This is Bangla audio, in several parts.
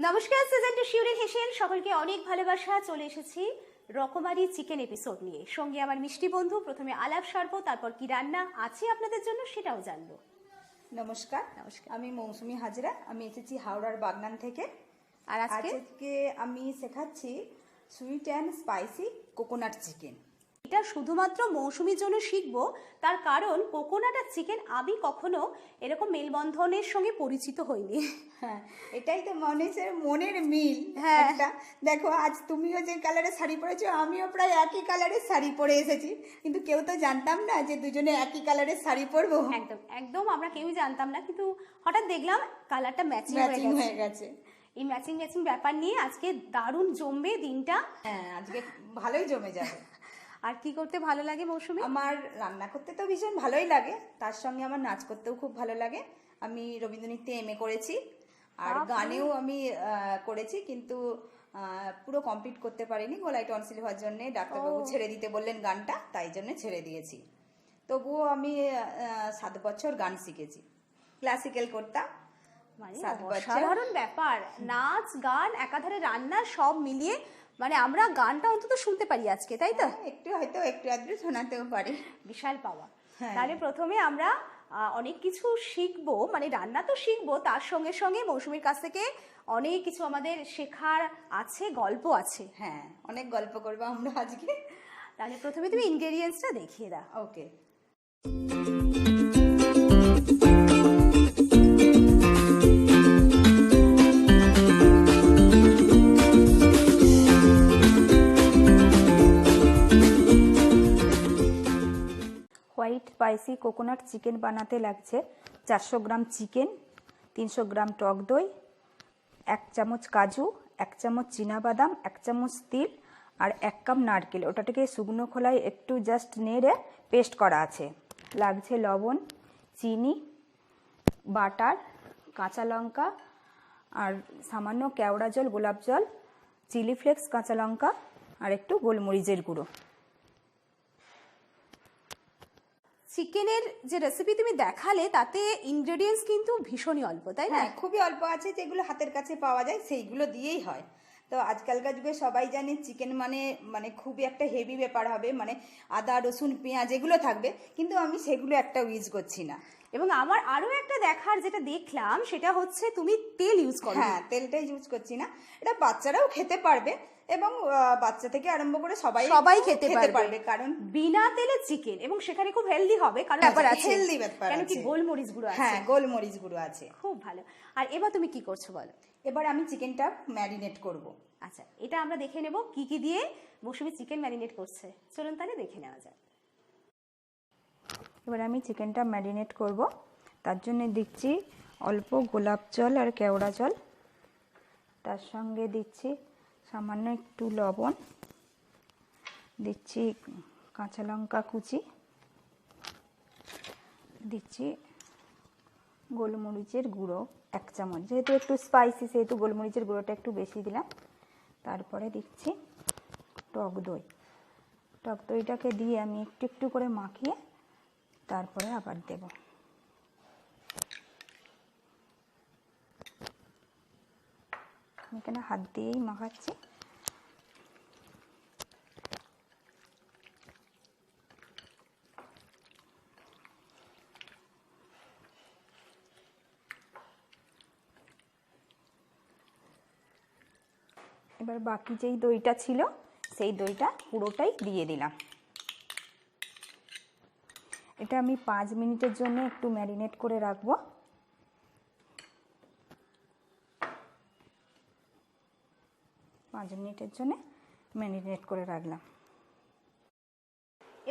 নমস্কার, সিজন টু শিউরিন হেসেল সকলকে অনেক ভালোবাসা। চলে এসেছি রকমারি চিকেন এপিসোড নিয়ে। সঙ্গে আমার মিষ্টি বন্ধু। প্রথমে আলাপ সারবো, তারপর কি রান্না আছে আপনাদের জন্য সেটাও জানবো। নমস্কার, আমি মৌসুমি হাজরা। আমি এসেছি হাওড়ার বাগনান থেকে। আর আজকে আমি শেখাচ্ছি sweet and spicy coconut chicken. এটা শুধুমাত্র মৌসুমির জন্য শিখবো, তার কারণ কোকোনাট আর চিকেন আমি কখনো এরকম মেলবন্ধনের সঙ্গে পরিচিত হইনি। হ্যাঁ, এটাই তো মনের মিল। হ্যাঁ। একটা দেখো, আজ তুমিও যে কালারের শাড়ি পরেছো, আমিও প্রায় একই কালারের শাড়ি পরে এসেছি, কিন্তু কেউ তো জানতাম না যে দুজনে একই কালারের শাড়ি পরবো। একদম একদম আমরা কেউই জানতাম না, কিন্তু হঠাৎ দেখলাম কালারটা ম্যাচিং হয়ে গেছে। এই ম্যাচিং ব্যাপার নিয়ে আজকে দারুণ জমবে দিনটা। হ্যাঁ, আজকে ভালোই জমে যাবে। আর কি করতে ভালো লাগে মৌসুমি? আমার রান্না করতে তো ভীষণ ভালোই লাগে, তার সঙ্গে আমার নাচ করতেও খুব ভালো লাগে। আমি রবীন্দ্রনৃত্যে এমএ করেছি, আর গানেও আমি করেছি, কিন্তু পুরো কমপ্লিট করতে পারিনি। গলায় টনসিল হওয়ার জন্য ডাক্তারবাবু ছেড়ে দিতে বললেন গানটা, তাই জন্য ছেড়ে দিয়েছি। তবুও আমি 7 বছর গান শিখেছি, ক্লাসিক্যাল করতাম। মানে অসাধারণ ব্যাপার, নাচ গান একাধারে রান্না সব মিলিয়ে। মানে আমরা গানটা অন্তত শুনতে পারি আজকে, তাই তো? একটু হয়তো একটু আধটু শোনাতেও পারি। বিশাল পাওয়া। হ্যাঁ। তাহলে প্রথমে আমরা অনেক কিছু শিখবো, মানে রান্না তো শিখবো, তার সঙ্গে সঙ্গে মৌসুমীর কাছ থেকে অনেক কিছু আমাদের শেখার আছে, গল্প আছে। হ্যাঁ, অনেক গল্প করবো আমরা আজকে। তাহলে প্রথমে তুমি ইনগ্রেডিয়েন্টসটা দেখিয়ে দাও। ওকে। হোয়াইট স্পাইসি কোকোনাট চিকেন বানাতে লাগছে 400 গ্রাম চিকেন, 300 গ্রাম টক দই, 1 চামচ কাজু, 1 চামচ চীনাবাদাম, 1 চামচ তিল আর 1 কাপ নারকেল। ওটাকে শুকনো খোলায় একটু জাস্ট নেড়ে পেস্ট করা আছে। লাগছে লবণ, চিনি, বাটার, কাঁচা লঙ্কা আর সামান্য কেওড়া জল, গোলাপ জল, চিলি ফ্লেক্স, কাঁচা লঙ্কা আর একটু গোলমরিচের গুঁড়ো। চিকেনের যে রেসিপি তুমি দেখালে তাতে ইনগ্রেডিয়েন্টস কিন্তু ভীষণই অল্প, তাই না? হ্যাঁ, খুবই অল্প আছে, যেগুলো হাতের কাছে পাওয়া যায় সেইগুলো দিয়েই হয়। তো আজকালকার যুগে সবাই জানে চিকেন মানে মানে খুবই একটা হেভি ব্যাপার হবে, মানে আদা রসুন পেঁয়াজ এগুলো থাকবে, কিন্তু আমি সেগুলো একটা ইউজ করছি না। এবং আমার আরো একটা দেখার যেটা দেখলাম সেটা হচ্ছে তুমি তেল ইউজ করো। হ্যাঁ, তেলটাই ইউজ করছি না। এটা বাচ্চারাও খেতে পারবে, এবং বাচ্চা থেকে আরম্ভ করে সবাই খেতে পারবে, কারণ বিনা তেলে চিকেন, এবং সেখানে খুব হেলদি হবে, কারণ ব্যাপার আছে, হেলদি ব্যাপার কেন কি আছে। গোলমরিচ গুঁড়ো আছে। হ্যাঁ, গোলমরিচ গুঁড়ো আছে। খুব ভালো। আর এবার তুমি কি করছো বলো? এবার আমি চিকেনটা ম্যারিনেট করব। আচ্ছা, এটা আমরা দেখে নেব কি কি দিয়ে মৌসুমী চিকেন ম্যারিনেট করছে। চলুন তাহলে দেখে নেওয়া যাক। এবার আমি চিকেনটা ম্যারিনেট করব, তার জন্য দিচ্ছি অল্প গোলাপ জল আর কেওড়া জল, তার সঙ্গে দিচ্ছি সামান্য একটু লবণ, দিচ্ছি কাঁচা লঙ্কা কুচি, দিচ্ছি গোলমরিচের গুঁড়ো 1 চামচ, যেহেতু একটু স্পাইসি সেহেতু গোলমরিচের গুঁড়োটা একটু বেশি দিলাম। তারপরে দিচ্ছি টক দই। টক দইটাকে দিয়ে আমি একটু একটু করে মাখিয়ে তারপরে আবার দেব। এখানে হাত দিয়েই মাখাচ্ছি। এবার বাকি যেই দইটা ছিল সেই দইটা পুরোটাই দিয়ে দিলাম। এটা আমি 5 মিনিটের জন্য একটু ম্যারিনেট করে রাখবো। 5 মিনিটের জন্য ম্যারিনেট করে রাখলাম।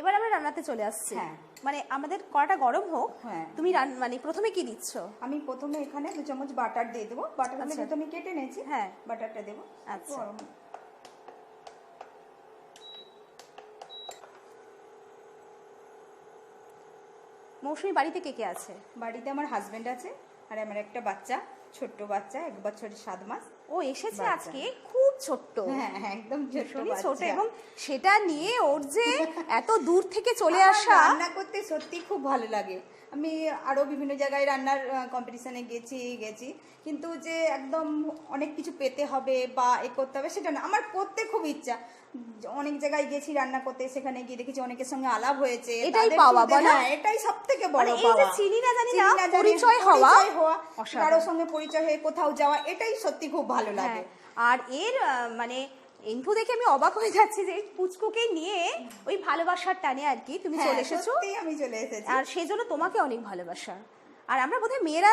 এবার আমরা রান্নাতে চলে আসছি। হ্যাঁ। মানে আমাদের কড়াটা গরম হোক। হ্যাঁ। তুমি মানে প্রথমে কি দিচ্ছ? আমি প্রথমে এখানে 2 চামচ বাটার দিয়ে দেবো। বাটারটা যেহেতু আমি কেটে নিয়েছি, হ্যাঁ, বাটারটা দেবো। আচ্ছা। মৌসুমী বাড়িতে কে কে আছে? বাড়িতে আমার হাজবেন্ড আছে, আর আমার একটা বাচ্চা, ছোট্ট বাচ্চা, 1 বছর 7 মাস। ও এসেছে আজকে, খুব ছোট্ট, হ্যাঁ হ্যাঁ একদম ছোট ভীষণই ছোট, বাচ্চা। এবং সেটা নিয়ে ওর যে এত দূর থেকে চলে আমার আসা। রান্না করতে সত্যি খুব ভালো লাগে। আমি আরো বিভিন্ন জায়গায় রান্নার কম্পিটিশনে গেছি, কিন্তু যে একদম অনেক কিছু পেতে হবে বা এ করতে হবে সেটা না, আমার করতে খুব ইচ্ছা। অনেক জায়গায় গেছি রান্না করতে, সেখানে গিয়ে দেখেছি অনেকের সঙ্গে আলাপ হয়েছে, এটাই তাদের পাওয়া, শুনতে- বলো? হ্যাঁ, এটাই সব থেকে বড় মানে এই যে পাওয়া। চিনি না জানি চিনি না, না জানি, পরিচয় হওয়া, অসাধারণ। কারোর সঙ্গে পরিচয় হয়ে কোথাও যাওয়া, এটাই সত্যি খুব ভালো লাগে। হ্যাঁ, আর এর মানে ইনফু দেখে আমি অবাক হয়ে যাচ্ছি যে পুচকুকে নিয়ে ওই ভালোবাসার টানে আর কি তুমি চলে হ্যাঁ, এসেছো, সত্যিই আমি চলে এসেছি। আর সেই জন্য তোমাকে অনেক ভালোবাসা। আর আমরা বোধহয় মেয়েরা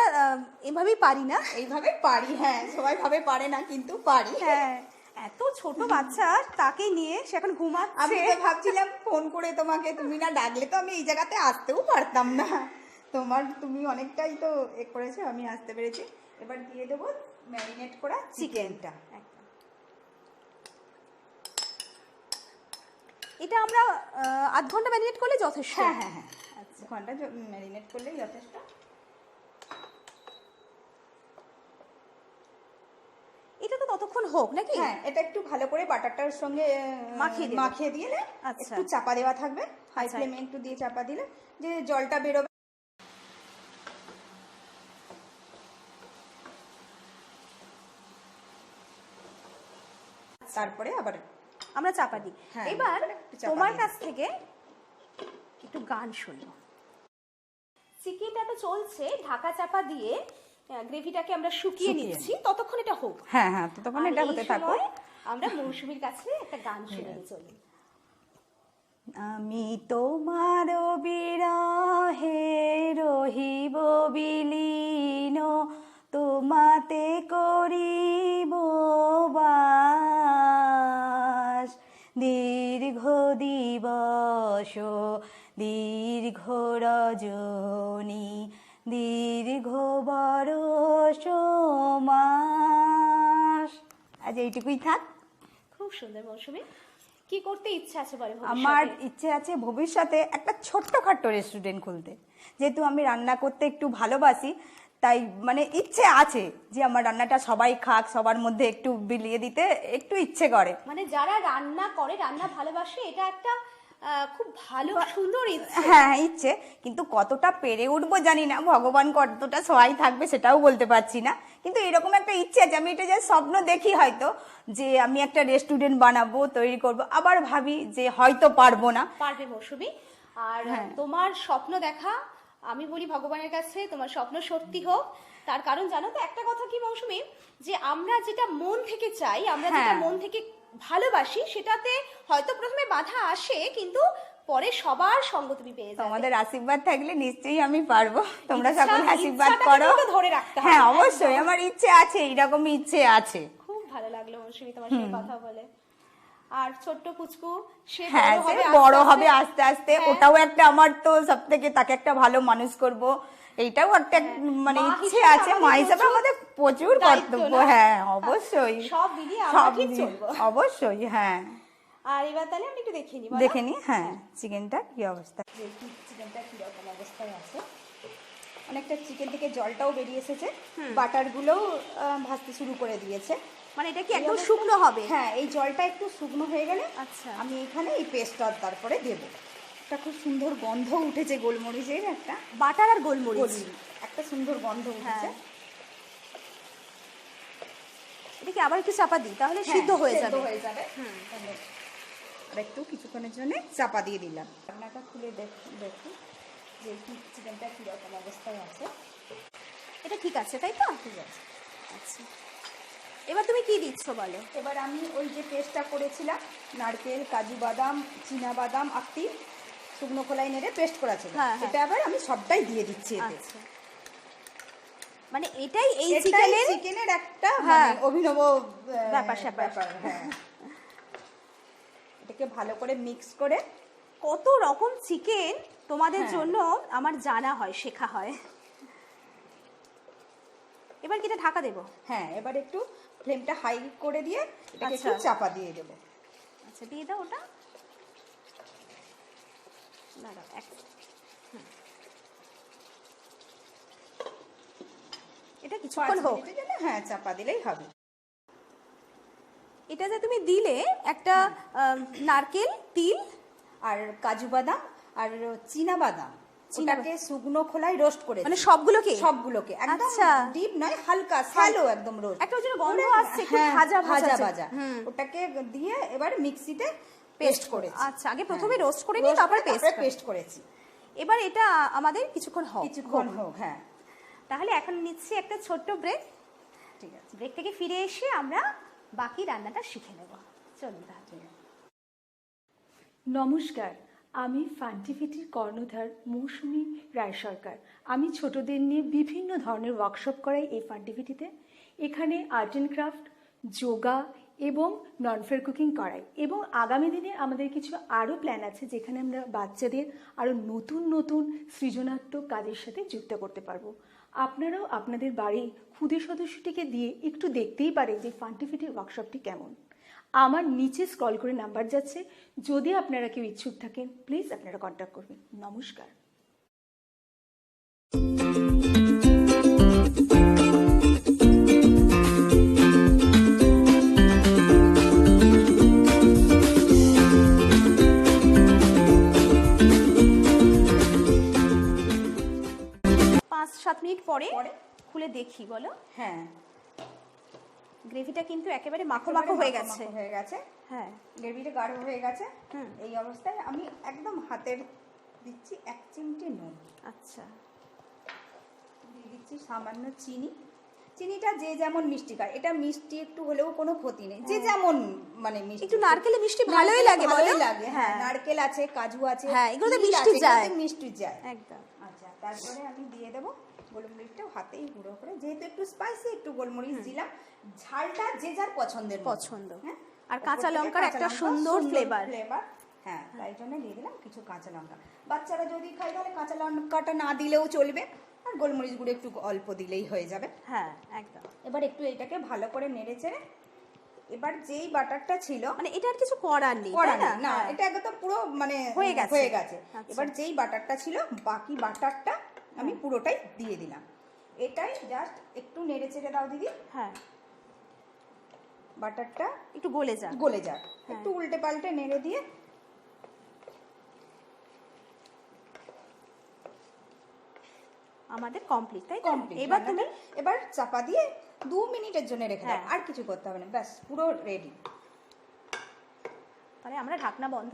এভাবেই পারি না। এইভাবে পারি, হ্যাঁ, সবাই ভাবে পারে না কিন্তু পারি। হ্যাঁ, এত ছোট বাচ্চা, তাকে নিয়ে সে এখন আমি ঘুমাচ্ছে। তো ভাবছিলাম ফোন করে তোমাকে, তুমি না ডাকলে তো আমি এই জায়গাতে আসতেও পারতাম না। তুমি অনেকটাই তো এ করেছো, আমি আসতে পেরেছি। এবার দিয়ে দেবো ম্যারিনেট করা চিকেনটা। এটা আমরা আধ ঘন্টা ম্যারিনেট করলে যথেষ্ট। হ্যাঁ হ্যাঁ হ্যাঁ, আচ্ছা, ঘন্টা ম্যারিনেট করলেই যথেষ্ট। এটা তো ততক্ষণ হোক নাকি? হ্যাঁ, এটা একটু ভালো করে বাটারটার সঙ্গে মাখিয়ে দিলে আচ্ছা। একটু চাপা দেওয়া থাকবে, হাই আচ্ছা। ফ্লেমে একটু দিয়ে চাপা দিলে যে জলটা বেরোবে। তারপরে আবার আমরা চাপা দিই। হ্যাঁ, এবার একটু চাপা তোমার দিয়ে কাছ থেকে একটু গান শুনবো। চিকেনটা তো চলছে, ঢাকা চাপা দিয়ে গ্রেভিটাকে আমরা শুকিয়ে নিচ্ছি, ততক্ষণ এটা হোক। হ্যাঁ হ্যাঁ, তো তখন আর এটা এই হতে থাকো। সময় আমরা মৌসুমীর কাছে একটা গান শুনে নিয়ে চলি। আমি তোমার বিরহে রহিব বিলীন, তোমাতে করিব বাস। দীর্ঘ দিবস দীর্ঘ রজনী, দীর্ঘ বরষ মাস। আজ এইটুকুই থাক। খুব সুন্দর মৌসুমী। কি করতে ইচ্ছা আছে বলে আমার ভবিষ্যতে? ইচ্ছে আছে ভবিষ্যতে একটা ছোট্টখাট্টো রেস্টুরেন্ট খুলতে। যেহেতু আমি রান্না করতে একটু ভালোবাসি, তাই মানে ইচ্ছে আছে যে আমার রান্নাটা সবাই খাক, সবার মধ্যে একটু বিলিয়ে দিতে একটু ইচ্ছে করে। মানে যারা রান্না করে, রান্না ভালোবাসে, এটা একটা খুব ভালো সুন্দর ইচ্ছা। হ্যাঁ ইচ্ছে, কিন্তু কতটা পেরে উঠবো জানি না, ভগবান কতটা সহায় থাকবে সেটাও বলতে পারছি না, কিন্তু এরকম একটা ইচ্ছে আছে। আমি এটা যে স্বপ্ন দেখি হয়তো যে আমি একটা রেস্টুরেন্ট বানাবো, তৈরি করব, আবার ভাবি যে হয়তো পারবো না। পারবে মৌসুমী। আর হ্যাঁ। তোমার স্বপ্ন দেখা, আমি বলি ভগবানের কাছে তোমার স্বপ্ন সত্যি হোক। তার কারণ জানো তো একটা কথা কি মৌসুমী, যে আমরা যেটা মন থেকে চাই, আমরা যেটা হ্যাঁ। মন থেকে ভালোবাসি, সেটাতে হয়তো প্রথমে বাধা আসে, কিন্তু পরে সবার সঙ্গ তুমি পেয়ে যাবে। তোমাদের আশীর্বাদ থাকলে নিশ্চয়ই আমি পারবো। তোমরা ইচ্ছা- সকলে আশীর্বাদ ইচ্ছাটাকে করো। কিন্তু ধরে রাখতে হবে। হ্যাঁ অবশ্যই, একদম। আমার ইচ্ছে আছে, এইরকমই ইচ্ছে আছে। খুব ভালো লাগলো মৌসুমী তোমার সাথে কথা বলে। আর ছোট্ট পুচকু, সে হ্যাঁ, বড় সে হবে বড় আস্তে হবে আস্তে। আস্তে আস্তে, হ্যাঁ। ওটাও একটা আমার তো সব থেকে, তাকে একটা ভালো মানুষ করব, এইটাও একটা মানে মা ইচ্ছে হিসেবে আছে। মা আমাদের হিসাবে প্রচুর আমাদের প্রচুর দায়িত্ব, কর্তব্য। না? হ্যাঁ অবশ্যই, সব মিলিয়ে আমরা সব ঠিক নিয়ে- চলবো। অবশ্যই। হ্যাঁ, আর এবার তাহলে আমি একটু দেখে নিই, বলো? দেখে নি। হ্যাঁ, চিকেনটা কি অবস্থা, চিকেনটা কিরকম অবস্থায় আছে। অনেকটা চিকেন থেকে জলটাও বেরিয়ে এসেছে, বাটারগুলোও ভাজতে শুরু করে দিয়েছে। মানে এটা কি এই একদম অবস্থা- শুকনো হবে? হ্যাঁ, এই জলটা একটু শুকনো হয়ে গেলে আচ্ছা। আমি এখানে এই পেস্টটা তারপরে দেবো। একটা খুব সুন্দর গন্ধ উঠেছে গোলমরিচের, একটা বাটার আর গোলমরিচ, একটা সুন্দর গন্ধ উঠেছে। হ্যাঁ। এটা কি আবার একটু চাপা দিই, তাহলে হ্যাঁ, সিদ্ধ হয়ে সেদ্ধ যাবে? হয়ে যাবে। তাহলে আর একটু কিছুক্ষণের জন্য চাপা দিয়ে দিলাম। রান্নাটা খুলে দেখি যে চিকেনটা কীরকম অবস্থায় আছে। এটা ঠিক আছে, তাই তো? ঠিক আছে। আচ্ছা, এবার তুমি কি দিচ্ছ বলো? এবার আমি ওই যে পেস্টটা করেছিলাম, নারকেল, কাজু বাদাম, চীনা বাদাম, আখটি, শুকনো খোলায় নেড়ে পেস্ট করা ছিল, হ্যাঁ, হ্যাঁ। এটা আবার আমি সবটাই দিয়ে দিচ্ছি এতে। আচ্ছা, মানে এটাই এই এটাই চিকেনের চিকেনের একটা হ্যাঁ, মানে অভিনব ব্যাপার। হ্যাঁ। এটাকে ভালো করে মিক্স করে, কত রকম চিকেন তোমাদের হ্যাঁ। জন্য আমার জানা হয়, শেখা হয়। এবার কি এটা ঢাকা দেবো? হ্যাঁ, এবার একটু ফ্লেমটা হাই করে দিয়ে এটাকে আচ্ছা। একটু চাপা দিয়ে দেবো। আচ্ছা, দিয়ে দাও ওটা। দাঁড়াও, এটা কিছুক্ষণ 5 হোক। মিনিটের জন্য, হ্যাঁ, চাপা দিলেই হবে। এটা যে তুমি দিলে একটা নারকেল, তিল আর কাজু বাদাম আর চীনা বাদাম, ওটাকে শুকনো খোলায় রোস্ট করে, মানে সবগুলোকে একদম আচ্ছা। ডিপ নয়, হালকা স্যালো একদম রোস্ট, একটা ওই জন্য গন্ধ আসছে, একটু ভাজা ভাজা, ওটাকে দিয়ে এবার মিক্সিতে পেস্ট করেছি। আচ্ছা, আগে প্রথমে রোস্ট করে নিয়ে তারপর পেস্ট করেছি। এবার এটা আমাদের কিছুক্ষণ হোক। হ্যাঁ, তাহলে এখন নিচ্ছি একটা ছোট্ট ব্রেক। ঠিক আছে, ব্রেক থেকে ফিরে এসে আমরা বাকি রান্নাটা শিখে নেব। চলুন তাহলে। নমস্কার, আমি ফান্টিভিটির কর্ণধার মৌসুমী রায় সরকার। আমি ছোটদের নিয়ে বিভিন্ন ধরনের ওয়ার্কশপ করাই এই ফান্টিভিটিতে। এখানে আর্ট অ্যান্ড ক্রাফট, যোগা এবং নন ফেয়ার কুকিং করাই, এবং আগামী দিনে আমাদের কিছু আরও প্ল্যান আছে যেখানে আমরা বাচ্চাদের আরও নতুন নতুন সৃজনাত্মক কাজের সাথে যুক্ত করতে পারবো। আপনারাও আপনাদের বাড়ির ক্ষুদে সদস্যটিকে দিয়ে একটু দেখতেই পারেন যে ফান্টিভিটির ওয়ার্কশপটি কেমন। আমার নিচে স্ক্রল করে নাম্বার যাচ্ছে, যদি আপনারা কেউ ইচ্ছুক থাকেন প্লিজ আপনারা কন্ট্যাক্ট করবেন। নমস্কার। পাঁচ সাত মিনিট পরে খুলে দেখি, বলো। হ্যাঁ, গ্রেভিটা কিন্তু একেবারে মাখো হয়ে গেছে। হ্যাঁ, গ্রেভিটা গাঢ় হয়ে গেছে। এই অবস্থায় আমি একদম হাতের দিচ্ছি 1 চিমটি নুন। আচ্ছা, দিয়ে দিচ্ছি সামান্য চিনি। চিনিটা যে যেমন মিষ্টি খায়, এটা মিষ্টি একটু হলেও কোনো ক্ষতি নেই, যে যেমন মানে মিষ্টি। একটু নারকেলে মিষ্টি ভালোই লাগে, ভালোই লাগে। হ্যাঁ, নারকেল আছে, কাজু আছে, হ্যাঁ, এগুলোতে তিল মিষ্টি আছে, যায়, এগুলোতে মিষ্টি যায় একদম। আচ্ছা, তারপরে আমি দিয়ে দেবো গোলমরিচটাও হাতেই গুঁড়ো করে, যেহেতু একটু স্পাইসি একটু গোলমরিচ দিলাম। ঝালটা যে যার পছন্দ। হ্যাঁ, আর কাঁচা লঙ্কার একটা সুন্দর ফ্লেভার। হ্যাঁ, তাই জন্য দিয়ে দিলাম কিছু কাঁচা লঙ্কা। বাচ্চারা যদি খায় তাহলে কাঁচা লঙ্কাটা না দিলেও চলবে, আর গোলমরিচ গুঁড়ো একটু অল্প দিলেই হয়ে যাবে। হ্যাঁ, একদম। এবার একটু এটাকে ভালো করে নেড়ে চেড়ে, এবার যেই বাটারটা ছিল, মানে এটা আর কিছু করার নেই, না, এটা একদম পুরো মানে হয়ে গেছে। এবার যেই বাটারটা ছিল, বাকি বাটারটা আমি পুরোটাই দিয়ে দিলাম। এটাই জাস্ট একটু নেড়ে চেড়ে দাও দিদি। হ্যাঁ, বাটারটা একটু গলে যাক। একটু উল্টে পাল্টে নেড়ে দিয়ে আমাদের কমপ্লিট, তাই তো? কমপ্লিট। এবার চাপা দিয়ে 2 মিনিটের জন্য রেখে দাও, আর কিছু করতে হবে না, ব্যাস পুরো রেডি। তাহলে আমরা ঢাকনা বন্ধ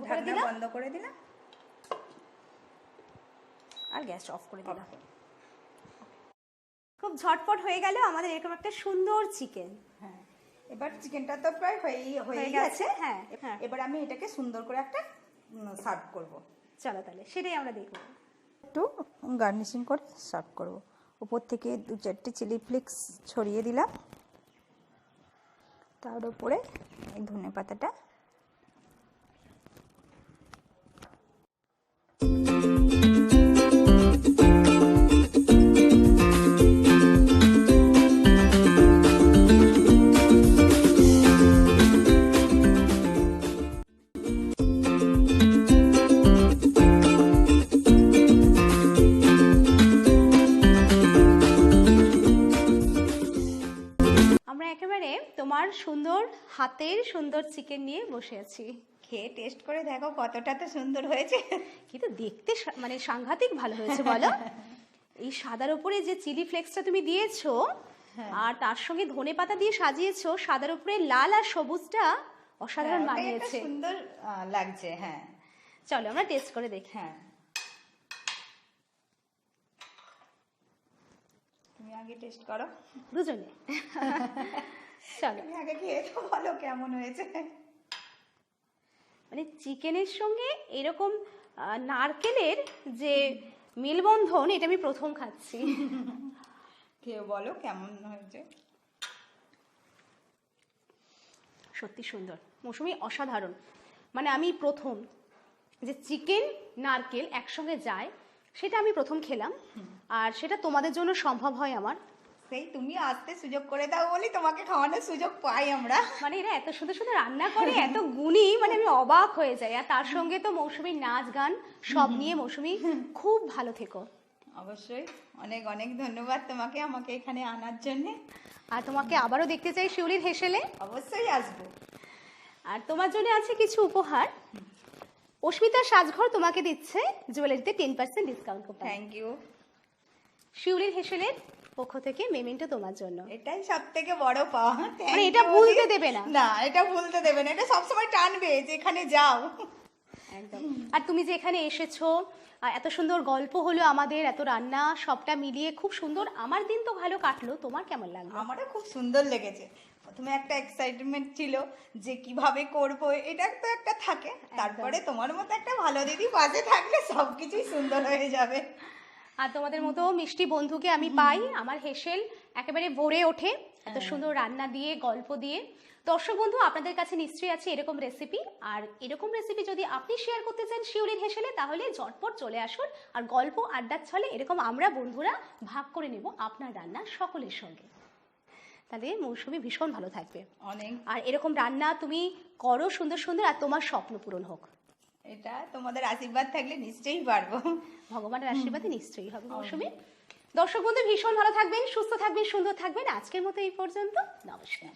করে দিলাম আর গ্যাস অফ করে দিলাম। খুব ঝটপট হয়ে গেল আমাদের এরকম একটা সুন্দর চিকেন। হ্যাঁ, এবার চিকেনটা তো প্রায় হয়ে গেছে। হ্যাঁ, এবার আমি এটাকে সুন্দর করে একটা সার্ভ করব। চলো তাহলে সেটাই আমরা দেখব। একটু গার্নিশিং করে সার্ভ করব। উপর থেকে 2-4টে চিলি ফ্লেক্স ছড়িয়ে দিলাম, তার উপরে এই ধনেপাতাটা। আমরা একেবারে তোমার সুন্দর হাতের সুন্দর চিকেন নিয়ে বসে আছি। খেয়ে টেস্ট করে দেখো কতটা তো সুন্দর হয়েছে। কিন্তু দেখতে মানে সাংঘাতিক ভালো হয়েছে, বলো। এই সাদার উপরে যে চিলি ফ্লেক্সটা তুমি দিয়েছো, আর তার সঙ্গে ধনেপাতা দিয়ে সাজিয়েছো, সাদার উপরে লাল আর সবুজটা অসাধারণ মানিয়েছে, সুন্দর লাগছে। হ্যাঁ, চলো আমরা টেস্ট করে দেখি। হ্যাঁ, তুমি আগে টেস্ট করো, দুজনে। চলো, তুমি আগে খেয়ে তো বলো কেমন হয়েছে। মানে চিকেনের সঙ্গে এরকম নারকেলের যে মেলবন্ধন, এটা আমি প্রথম খাচ্ছি। খেয়ে বলো কেমন হয়েছে। সত্যি সুন্দর মৌসুমী, অসাধারণ। মানে আমি প্রথম যে চিকেন নারকেল একসঙ্গে যায়, সেটা আমি প্রথম খেলাম, আর সেটা তোমাদের জন্য সম্ভব হয় আমার। সেই তুমি আসতে সুযোগ করে দাও বলি তোমাকে খাওয়ানোর সুযোগ পাই আমরা। মানে এরা এত সুন্দর সুন্দর রান্না করে, এত গুণী, মানে আমি অবাক হয়ে যাই। আর তার সঙ্গে তো মৌসুমীর নাচ গান সব নিয়ে মৌসুমী খুব ভালো থেকো। অবশ্যই, অনেক অনেক ধন্যবাদ তোমাকে আমাকে এখানে আনার জন্য। আর তোমাকে আবারও দেখতে চাই শিউলির হেসেলে। অবশ্যই আসবো। আর তোমার জন্য আছে কিছু উপহার। অস্মিতার সাজঘর তোমাকে দিচ্ছে জুয়েলারিতে 10% ডিসকাউন্ট কুপন। Thank you. শিউলির হেসেলের পক্ষ থেকে মেমেন্টো তোমার জন্য। এটাই সব থেকে বড় পাওয়া। মানে এটা ভুলতে দেবে না। না, এটা ভুলতে দেবে না, এটা সবসময় টানবে যেখানে যাও। একদম। আর তুমি যে এখানে এসেছো, এত সুন্দর গল্প হলো আমাদের, এত রান্না, সবটা মিলিয়ে খুব সুন্দর। আমার দিন তো ভালো কাটলো, তোমার কেমন লাগলো? আমারও খুব সুন্দর লেগেছে। প্রথমে একটা এক্সাইটমেন্ট ছিল যে কিভাবে করব, এটা তো একটা থাকে। তারপরে তোমার মতো একটা ভালো দিদি পাশে থাকলে সবকিছুই সুন্দর হয়ে যাবে। আর তোমাদের মতো মিষ্টি বন্ধুকে আমি পাই, আমার হেসেল একেবারে ভরে ওঠে এত সুন্দর রান্না দিয়ে, গল্প দিয়ে। দর্শক বন্ধু, আপনাদের কাছে নিশ্চয়ই আছে এরকম রেসিপি, আর এরকম রেসিপি যদি আপনি শেয়ার করতে চান শিউলির হেসেলে, তাহলে ঝটপট চলে আসুন। আর গল্প আড্ডার ছলে এরকম আমরা বন্ধুরা ভাগ করে নেব আপনার রান্না সকলের সঙ্গে। তাহলে মৌসুমি ভীষণ ভালো থাকবে অনেক। আর এরকম রান্না তুমি করো সুন্দর সুন্দর, আর তোমার স্বপ্ন পূরণ হোক। এটা তোমাদের আশীর্বাদ থাকলে নিশ্চয়ই পারবো। ভগবানের আশীর্বাদে নিশ্চয়ই হবে মৌসুমি। দর্শক বন্ধু ভীষণ ভালো থাকবেন, সুস্থ থাকবেন, সুন্দর থাকবেন। আজকের মতো এই পর্যন্ত, নমস্কার।